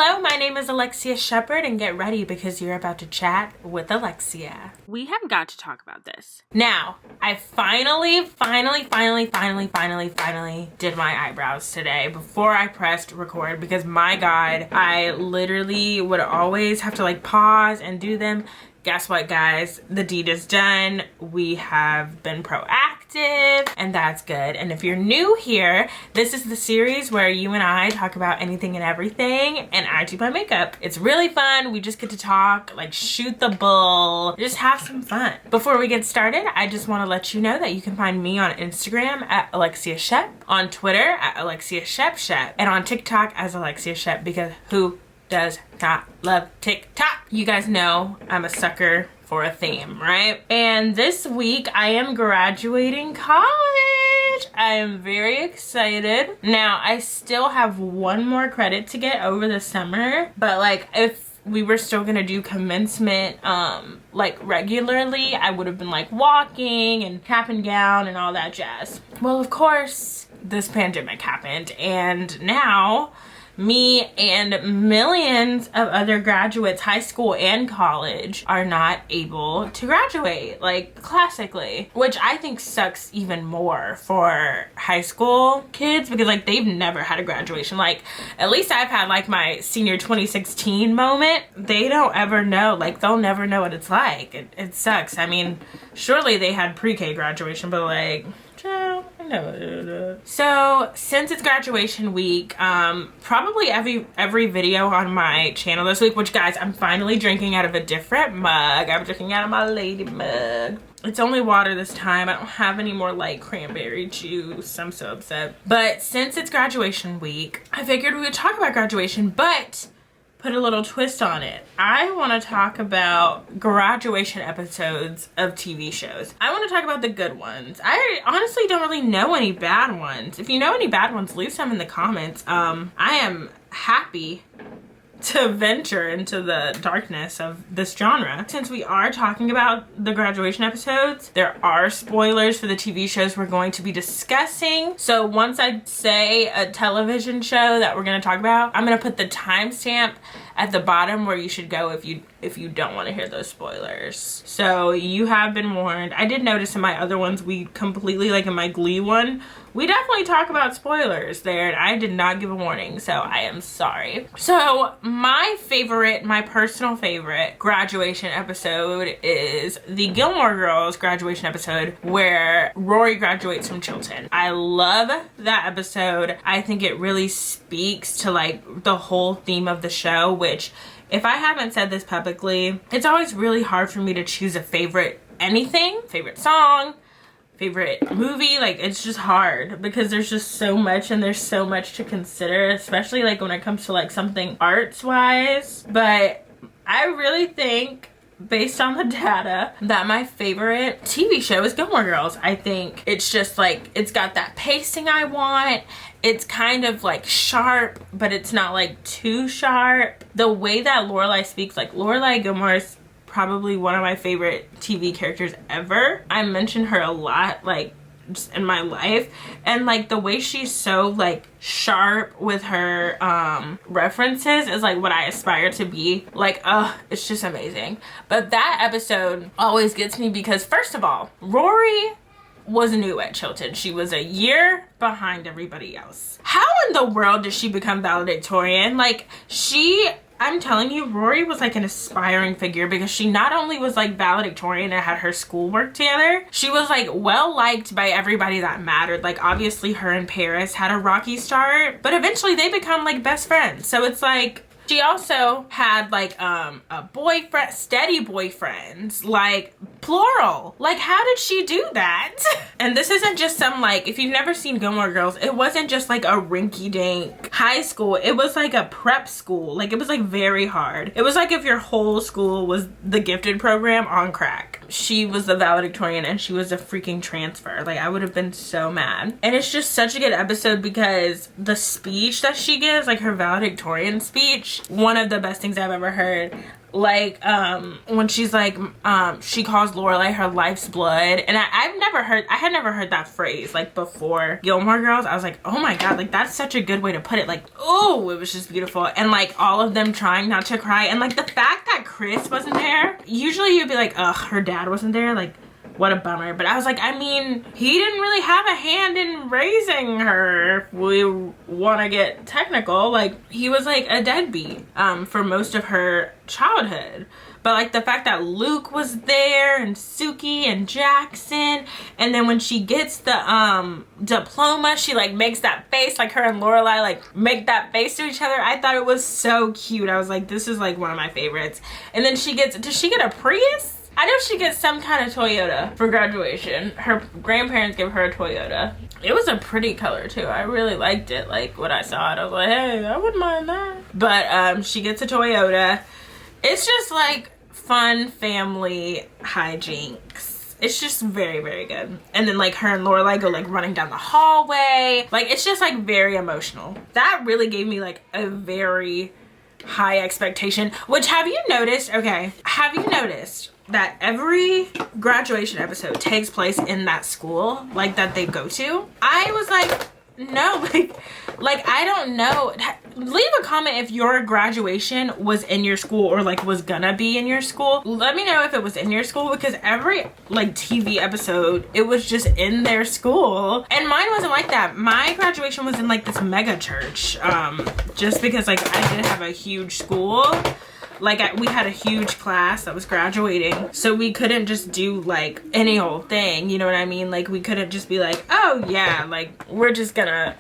Hello, my name is Alexia Shepherd, and get ready because you're about to chat with Alexia. We have got to talk about this. Now, I finally did my eyebrows today before I pressed record because my God, I literally would always have to like pause and do them. Guess what, guys? The deed is done. We have been proactive, and that's good. And if you're new here, this is the series where you and I talk about anything and everything, and I do my makeup. It's really fun. We just get to talk, like shoot the bull, just have some fun. Before we get started, I just want to let you know that you can find me on Instagram at Alexia Shep, on Twitter at Alexia Shep, and on TikTok as Alexia Shep, because who does not love TikTok? You guys know I'm a sucker for a theme, right? And this week I am graduating college. I am very excited. Now, I still have one more credit to get over the summer, but like if we were still gonna do commencement like regularly, I would have been like walking and cap and gown and all that jazz. Well, of course, this pandemic happened, and now me and millions of other graduates, high school and college, are not able to graduate, like classically, which I think sucks even more for high school kids because like they've never had a graduation. Like at least I've had like my senior 2016 moment. They don't ever know, like they'll never know what it's like. It sucks. I mean, surely they had pre-K graduation, but like, no. So since it's graduation week, probably every video on my channel this week, which guys, I'm finally drinking out of a different mug. I'm drinking out of my lady mug. It's only water this time. I don't have any more like cranberry juice. I'm so upset. But since it's graduation week, I figured we would talk about graduation, but put a little twist on it. I want to talk about graduation episodes of TV shows. I want to talk about the good ones. I honestly don't really know any bad ones. If you know any bad ones, leave some in the comments. I am happy to venture into the darkness of this genre. Since we are talking about the graduation episodes, there are spoilers for the TV shows we're going to be discussing. So once I say a television show that we're going to talk about, I'm going to put the timestamp at the bottom where you should go if you don't want to hear those spoilers. So you have been warned. I did notice in my other ones, we completely, like in my Glee one, we definitely talk about spoilers there, and I did not give a warning, so I am sorry. So my personal favorite graduation episode is the Gilmore Girls graduation episode where Rory graduates from Chilton. I love that episode. I think it really speaks to like the whole theme of the show, which if I haven't said this publicly, it's always really hard for me to choose a favorite song, favorite movie. Like it's just hard because there's just so much and there's so much to consider, especially like when it comes to like something arts wise. But I really think, based on the data, that my favorite TV show is Gilmore Girls. I think it's just like, it's got that pacing I want. It's kind of like sharp, but it's not like too sharp. The way that Lorelai speaks, like Lorelai Gilmore is probably one of my favorite TV characters ever. I mention her a lot, like just in my life, and like the way she's so like sharp with her references is like what I aspire to be. Like, it's just amazing. But that episode always gets me because first of all, Rory was new at Chilton. She was a year behind everybody else. How in the world did she become valedictorian? Like I'm telling you, Rory was like an aspiring figure because she not only was like valedictorian and had her schoolwork together, she was like well liked by everybody that mattered. Like obviously her and Paris had a rocky start, but eventually they become like best friends. So it's like, she also had like a boyfriend, steady boyfriends, like plural. Like how did she do that? And this isn't just some like, if you've never seen Gilmore Girls, it wasn't just like a rinky dink high school. It was like a prep school. Like it was like very hard. It was like if your whole school was the gifted program on crack. She was the valedictorian and she was a freaking transfer. Like I would have been so mad. And it's just such a good episode because the speech that she gives, like her valedictorian speech, one of the best things I've ever heard. Like when she's like she calls Lorelai her life's blood, and I had never heard that phrase like before Gilmore Girls. I was like, oh my god, like that's such a good way to put it. Like, oh, it was just beautiful. And like all of them trying not to cry, and like the fact that Chris wasn't there. Usually you'd be like, ugh, her dad wasn't there, like what a bummer. But I was like, I mean, he didn't really have a hand in raising her, if we want to get technical. Like, he was like a deadbeat for most of her childhood. But like the fact that Luke was there, and Suki and Jackson, and then when she gets the diploma, she like makes that face, like her and Lorelai like make that face to each other. I thought it was so cute. I was like, this is like one of my favorites. And then does she get a Prius? I know she gets some kind of Toyota for graduation. Her grandparents give her a Toyota. It was a pretty color too. I really liked it. Like when I saw it, I was like, hey, I wouldn't mind that. But she gets a Toyota. It's just like fun family hijinks. It's just very, very good. And then like her and Lorelai go like running down the hallway. Like it's just like very emotional. That really gave me like a very high expectation. Which, have you noticed that every graduation episode takes place in that school like that they go to? I was like, no, like I don't know. Leave a comment if your graduation was in your school or like was gonna be in your school. Let me know if it was in your school, because every like TV episode it was just in their school, and mine wasn't like that. My graduation was in like this mega church, just because like I did have a huge school. Like we had a huge class that was graduating, so we couldn't just do like any old thing, you know what I mean? Like we couldn't just be like, oh yeah, like we're just gonna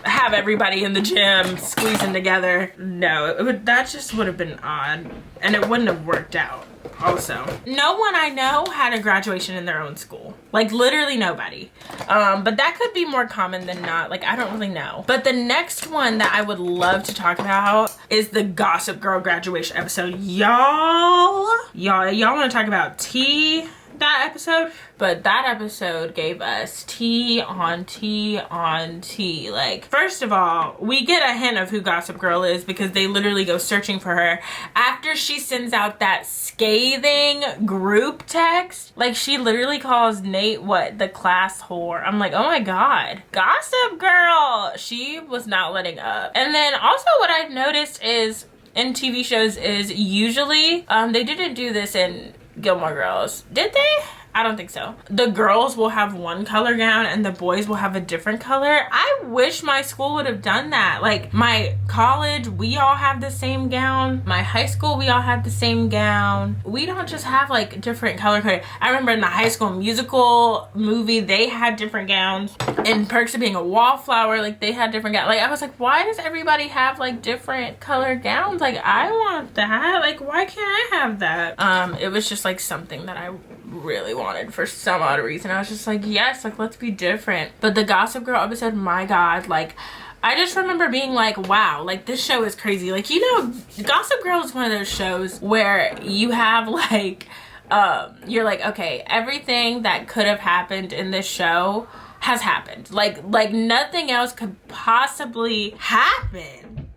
have everybody in the gym squeezing together. No, that just would have been odd, and it wouldn't have worked out. Also, no one I know had a graduation in their own school. Like literally nobody. But that could be more common than not. Like I don't really know. But the next one that I would love to talk about is the Gossip Girl graduation episode. Y'all want to talk about tea? That episode? But that episode gave us tea on tea on tea. Like, first of all, we get a hint of who Gossip Girl is because they literally go searching for her after she sends out that scathing group text. Like, she literally calls Nate the class whore. I'm like, oh my god, Gossip Girl. She was not letting up. And then also what I've noticed is in TV shows is usually they didn't do this in Gilmore Girls. Did they? I don't think so. The girls will have one color gown and the boys will have a different color. I wish my school would have done that. Like my college, we all have the same gown. My high school, we all have the same gown. We don't just have like different color code. I remember in the High School Musical movie, they had different gowns. In Perks of Being a Wallflower, like they had different gowns. Like I was like, why does everybody have like different color gowns? Like I want that. Like why can't I have that? It was just like something that I really wanted for some odd reason. I was just like, yes, like let's be different. But the Gossip Girl episode, my god, like I just remember being like, wow, like this show is crazy. Like, you know, Gossip Girl is one of those shows where you have like you're like, okay, everything that could have happened in this show has happened. Like nothing else could possibly happen.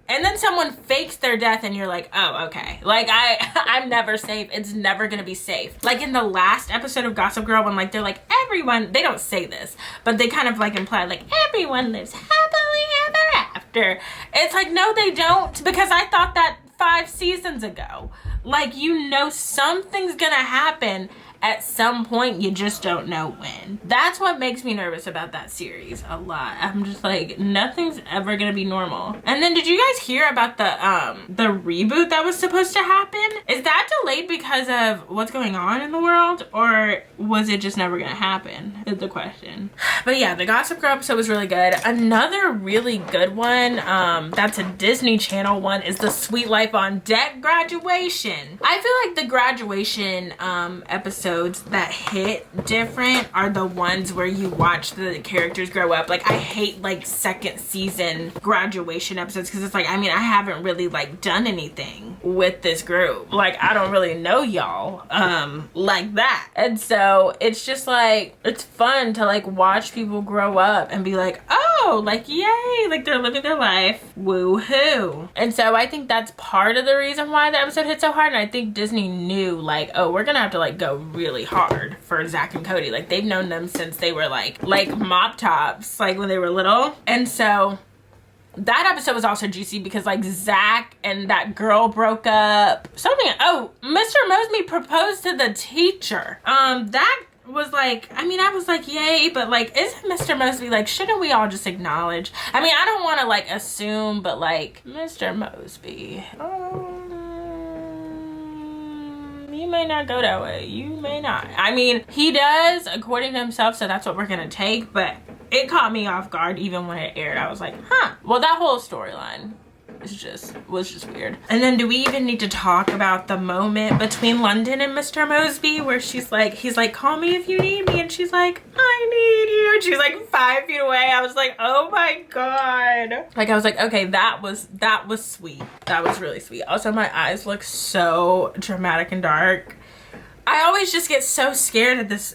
And then someone fakes their death and you're like, oh, okay. Like, I'm never safe. It's never gonna be safe. Like in the last episode of Gossip Girl when like, they're like, everyone, they don't say this, but they kind of like imply like, everyone lives happily ever after. It's like, no, they don't, because I thought that 5 seasons ago. Like, you know something's gonna happen at some point, you just don't know when. That's what makes me nervous about that series a lot. I'm just like, nothing's ever gonna be normal. And then did you guys hear about the reboot that was supposed to happen? Is that delayed because of what's going on in the world, or was it just never gonna happen is the question. But yeah, the Gossip Girl episode was really good. Another really good one, that's a Disney Channel one, is the Sweet Life on Deck graduation. I feel like the graduation episode that hit different are the ones where you watch the characters grow up. Like I hate like second season graduation episodes because it's like, I mean, I haven't really like done anything with this group. Like I don't really know y'all like that. And so it's just like, it's fun to like watch people grow up and be like, oh, go. Like, yay, like they're living their life. Woo-hoo. And so I think that's part of the reason why the episode hit so hard. And I think Disney knew, like, oh, we're gonna have to like go really hard for Zach and Cody. Like, they've known them since they were like mop tops, like when they were little. And so that episode was also juicy because like Zach and that girl broke up. Oh, Mr. Mosby proposed to the teacher. That was like, I mean, I was like, yay, but like, isn't Mr. Mosby, like, shouldn't we all just acknowledge? I mean, I don't want to like assume, but like, Mr. Mosby, you may not go that way. You may not. I mean, he does, according to himself, so that's what we're gonna take, but it caught me off guard even when it aired. I was like, huh. Well, that whole storyline was just weird. And then do we even need to talk about the moment between London and Mr. Mosby where he's like, call me if you need me, and she's like, I need you, and she's like 5 feet away. I was like, oh my god. Like, I was like, okay, that was sweet. That was really sweet. Also, my eyes look so dramatic and dark. I always just get so scared at this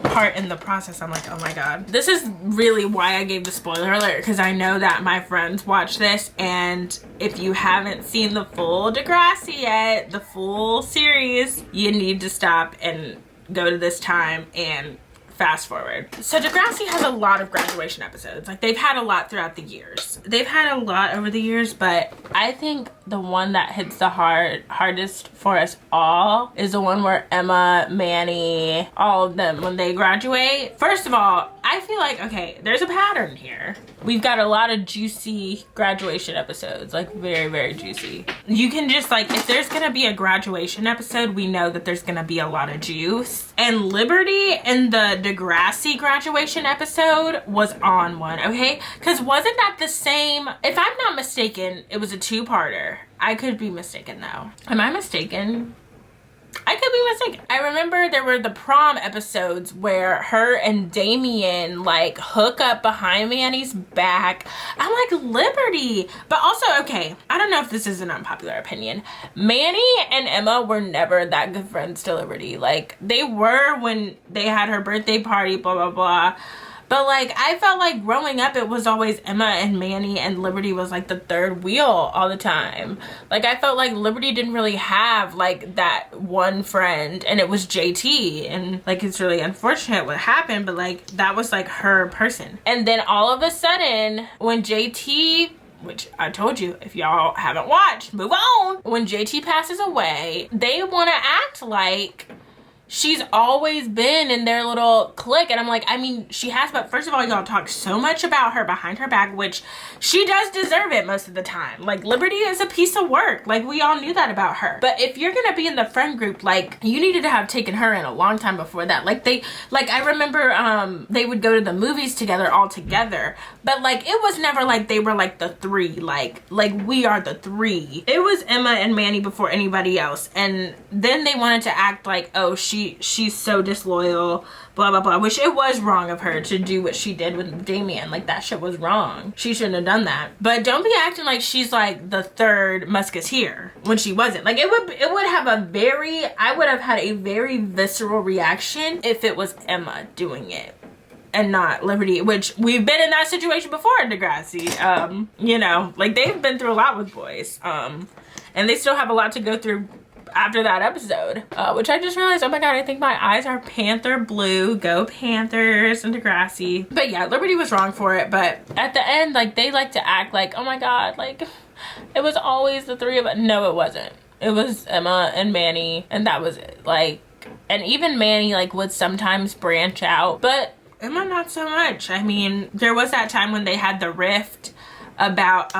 part in the process. I'm like, oh my god. This is really why I gave the spoiler alert, because I know that my friends watch this, and if you haven't seen the full Degrassi yet, the full series, you need to stop and go to this time and fast forward. So Degrassi has a lot of graduation episodes. Like, they've had a lot throughout the years. They've had a lot over the years, but I think the one that hits the hardest for us all is the one where Emma, Manny, all of them, when they graduate. First of all, I feel like, okay, there's a pattern here. We've got a lot of juicy graduation episodes, like very, very juicy. You can just like, if there's gonna be a graduation episode, we know that there's gonna be a lot of juice. And Liberty in the Degrassi graduation episode was on one, okay? Because wasn't that the same, if I'm not mistaken, it was a two-parter. I could be mistaken though. Am I mistaken? I could be mistaken. I remember there were the prom episodes where her and Damien like hook up behind Manny's back. I'm like, Liberty. But also, okay, I don't know if this is an unpopular opinion. Manny and Emma were never that good friends to Liberty. Like, they were when they had her birthday party, blah, blah, blah. But like, I felt like growing up, it was always Emma and Manny, and Liberty was like the third wheel all the time. Like, I felt like Liberty didn't really have like that one friend, and it was JT. And like, it's really unfortunate what happened, but like, that was like her person. And then all of a sudden, when JT, which I told you, if y'all haven't watched, move on. When JT passes away, they want to act like she's always been in their little clique. And I'm like, I mean, she has, but first of all, y'all talk so much about her behind her back, which she does deserve it most of the time. Like, Liberty is a piece of work. Like, we all knew that about her. But if you're gonna be in the friend group, like, you needed to have taken her in a long time before that. Like, I remember they would go to the movies together all together, but like, it was never like they were like the three, like we are the three. It was Emma and Manny before anybody else. And then they wanted to act like, oh, she's so disloyal, blah, blah, blah, which it was wrong of her to do what she did with Damien. Like, that shit was wrong. She shouldn't have done that. But don't be acting like she's like the third musketeer when she wasn't. Like, it would have I would have had a very visceral reaction if it was Emma doing it and not Liberty, which we've been in that situation before in Degrassi. You know, like, they've been through a lot with boys. And they still have a lot to go through after that episode, which I just realized, oh my god, I think my eyes are panther blue. Go Panthers and Degrassi. But yeah, Liberty was wrong for it. But at the end, like, they like to act like, oh my god, like, it was always the three of us. No, it wasn't. It was Emma and Manny, and that was it. Like, and even Manny like would sometimes branch out, but Emma not so much. I mean, there was that time when they had the rift about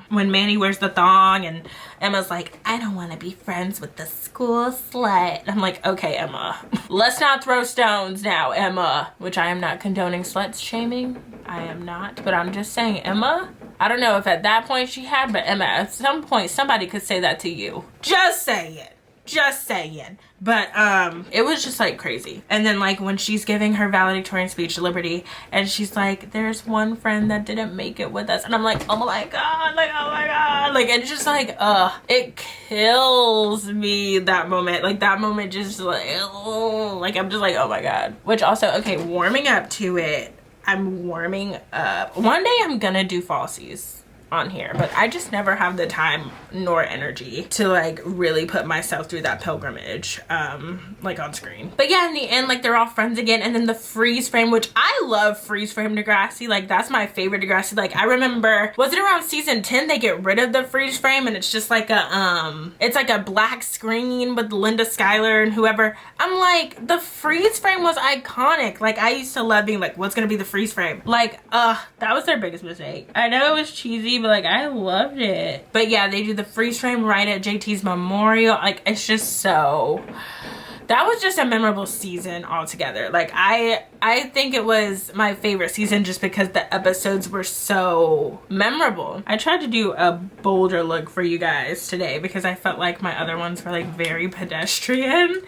when Manny wears the thong and Emma's like, I don't want to be friends with the school slut. And I'm like, okay, Emma, let's not throw stones now, Emma. Which I am not condoning slut shaming. I am not. But I'm just saying, Emma, I don't know if at that point she had, but Emma, at some point somebody could say that to you. Just saying. Just saying. But it was just like crazy. And then like when she's giving her valedictorian speech to Liberty and she's like, there's one friend that didn't make it with us, and I'm like, oh my god, like, oh my god, like, it's just like it kills me, that moment. Like, that moment just like, like, I'm just like, oh my god. Which also, okay, warming up to it, I'm warming up. One day I'm gonna do falsies on here, but I just never have the time nor energy to like really put myself through that pilgrimage like on screen. But yeah, in the end, like they're all friends again. And then the freeze frame, which I love freeze frame Degrassi, like that's my favorite Degrassi. Like I remember, was it around season 10 they get rid of the freeze frame and it's just like a it's like a black screen with Linda Schuyler and whoever. I'm like, the freeze frame was iconic. Like I used to love being like, what's gonna be the freeze frame? Like that was their biggest mistake. I know it was cheesy, but like I loved it. But yeah, they do the freeze frame right at JT's memorial. Like it's just so, that was just a memorable season altogether. Like I think it was my favorite season just because the episodes were so memorable. I tried to do a bolder look for you guys today because I felt like my other ones were like very pedestrian.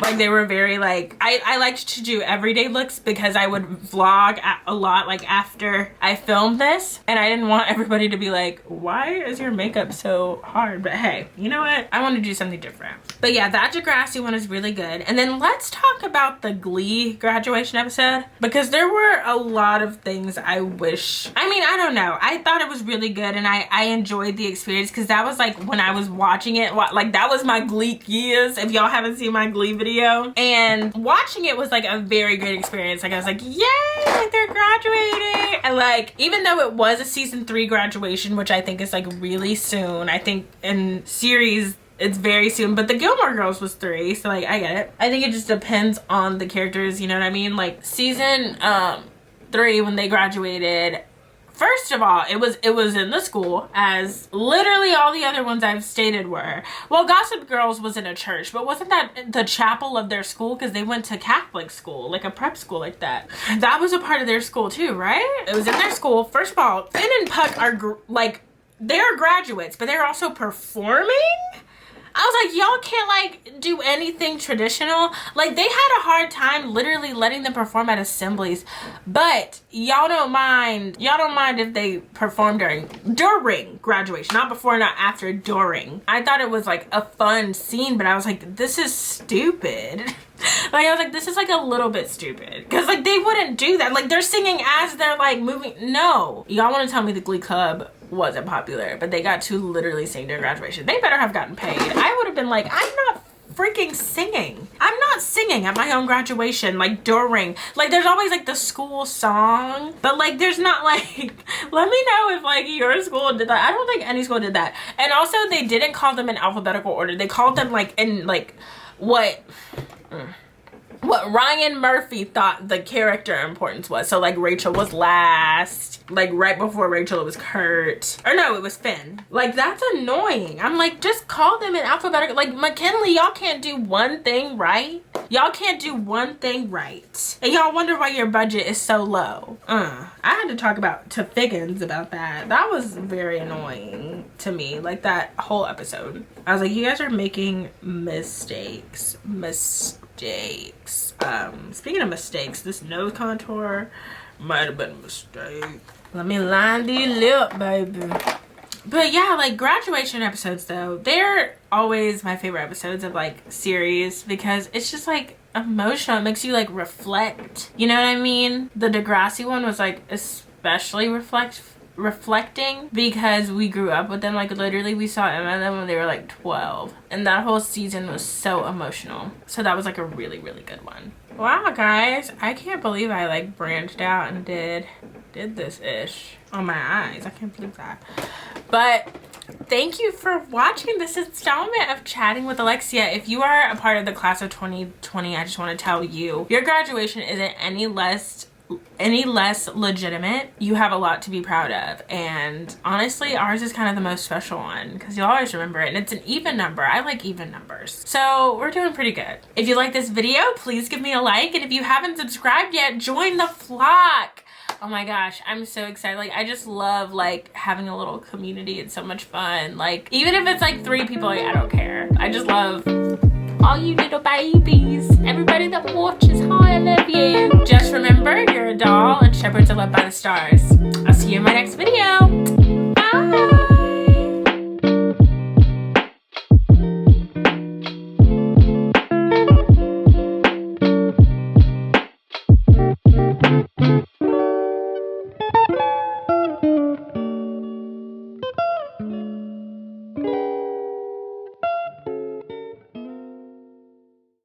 Like they were very like, I liked to do everyday looks because I would vlog a lot like after I filmed this, and I didn't want everybody to be like, why is your makeup so hard? But hey, you know what? I want to do something different. But yeah, that Degrassi one is really good. And then let's talk about the Glee graduation episode, because there were a lot of things I wish, I mean, I don't know. I thought it was really good and I enjoyed the experience because that was like when I was watching it, like that was my Glee years, if y'all haven't seen my Glee video. And watching it was like a very great experience. Like I was like, yay, like they're graduating. And like, even though it was a season 3 graduation, which I think is like really soon, I think in series it's very soon, but the Gilmore Girls was 3, so like I get it. I think it just depends on the characters, you know what I mean? Like season 3 when they graduated, first of all, it was in the school, as literally all the other ones I've stated were. Well, Gossip Girls was in a church, but wasn't that the chapel of their school? Because they went to Catholic school, like a prep school like that. That was a part of their school too, right? It was in their school. First of all, Finn and Puck are like, they're graduates, but they're also performing? I was like, y'all can't like do anything traditional. Like they had a hard time literally letting them perform at assemblies, but y'all don't mind if they perform during graduation, not before, not after, during. I thought it was like a fun scene, but I was like, this is stupid. Like I was like, this is like a little bit stupid, because like they wouldn't do that. Like they're singing as they're like moving. No, y'all want to tell me the Glee Club wasn't popular, but they got to literally sing their graduation? They better have gotten paid. I would have been like, I'm not freaking singing. I'm not singing at my own graduation, like during, like there's always like the school song, but like there's not like, let me know if like your school did that. I don't think any school did that. And also they didn't call them in alphabetical order. They called them like in like what Ryan Murphy thought the character importance was. So like Rachel was last, like right before Rachel it was Kurt, or no, it was Finn. Like that's annoying. I'm like, just call them in alphabetical. Like McKinley, y'all can't do one thing right. Y'all can't do one thing right, and y'all wonder why your budget is so low. I had to talk to Figgins about that. That was very annoying to me, like that whole episode. I was like, you guys are making mistakes. Speaking of mistakes, this nose contour might have been a mistake. Let me line the lip, baby. But yeah, like graduation episodes though, they're always my favorite episodes of like series, because it's just like emotional. It makes you like reflect, you know what I mean? The Degrassi one was like especially reflecting because we grew up with them. Like literally we saw Emma and them when they were like 12, and that whole season was so emotional. So that was like a really, really good one. Wow guys, I can't believe I like branched out and did this ish on my eyes. I can't believe that. But thank you for watching this installment of Chatting with Alexia. If you are a part of the class of 2020, I just want to tell you, your graduation isn't any less legitimate. You have a lot to be proud of, and honestly ours is kind of the most special one because you'll always remember it, and it's an even number. I like even numbers, so we're doing pretty good. If you like this video, please give me a like, and if you haven't subscribed yet, join the flock. Oh my gosh, I'm so excited. Like I just love like having a little community. It's so much fun. Like even if it's like 3 people, like I don't care. I just love all you little babies, everybody that watches. Hi, I love you. Just remember, you're a doll and shepherds are led by the stars. I'll see you in my next video. Bye.